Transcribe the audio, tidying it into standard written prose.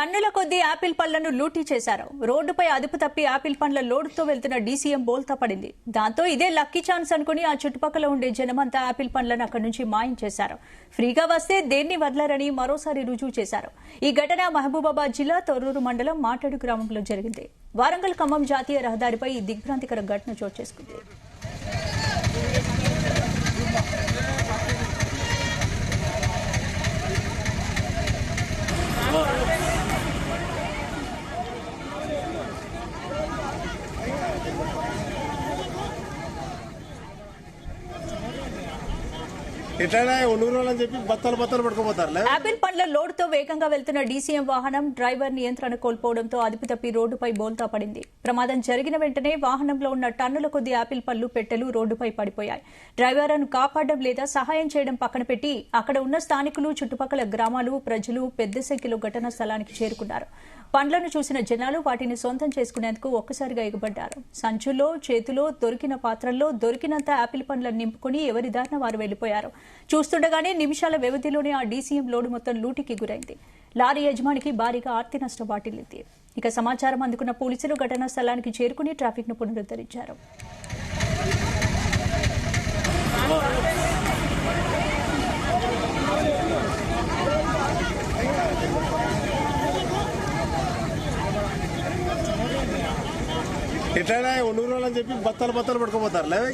టన్నుల కొద్దీ యాపిల్ పళ్లను లూటీ చేశారు. రోడ్డుపై అదుపు తప్పి యాపిల్ పండ్ల లోడుతో వెళ్తున్న డీసీఎం బోల్తా పడింది. దాంతో ఇదే లక్కీ ఛాన్స్ అనుకుని ఆ చుట్టుపక్కల ఉండే జనమంతా యాపిల్ పండ్లను అక్కడి నుంచి మాయం చేశారు. ఫ్రీగా వస్తే దేన్ని వదలరని మరోసారి రుజువు చేశారు. ఈ ఘటన మహబూబాబాద్ జిల్లా తొర్రూరు మండలం మాటడు గ్రామంలో జరిగింది. వారంగల్ ఖమ్మం జాతీయ రహదారిపై ఈ దిగ్భ్రాంతికర ఘటన చోటు చేసుకుంది. యాపిల్ పండ్ల లోడ్తో వేగంగా వెళ్తున్న డీసీఎం వాహనం డ్రైవర్ నియంత్రణ కోల్పోవడంతో అదుపు తప్పి రోడ్డుపై బోల్తా పడింది. ప్రమాదం జరిగిన వెంటనే వాహనంలో ఉన్న టన్నుల కొద్ది యాపిల్ పళ్లు పెట్టెలు రోడ్డుపై పడిపోయాయి. డ్రైవర్ను కాపాడడం లేదా సహాయం చేయడం పక్కన పెట్టి అక్కడ ఉన్న స్థానికులు, చుట్టుపక్కల గ్రామాలు ప్రజలు పెద్ద సంఖ్యలో ఘటనా స్థలానికి చేరుకున్నారు. పండ్లను చూసిన జనాలు వాటిని సొంతం చేసుకునేందుకు ఒక్కసారిగా ఎగబడ్డారు. సంచుల్లో, చేతిలో, దొరికిన పాత్రల్లో దొరికినంత యాపిల్ పండ్లను నింపుకుని ఎవరి దారిన వారు వెళ్లిపోయారు. చూస్తుండగానే నిమిషాల వ్యవధిలోనే ఆ డీసీఎం లోడు మొత్తం లూటికి గురైంది. లారీ యజమానికి భారీగా ఆర్థిక నష్టం వాటిల్లింది. ఇక సమాచారం అందుకున్న పోలీసులు ఘటనా స్థలానికి చేరుకుని ట్రాఫిక్ ను పునరుద్దరించారు. ఎట్లయినా ఒండూరు అని చెప్పి బత్తలు పట్టుకోపోతారు లేదా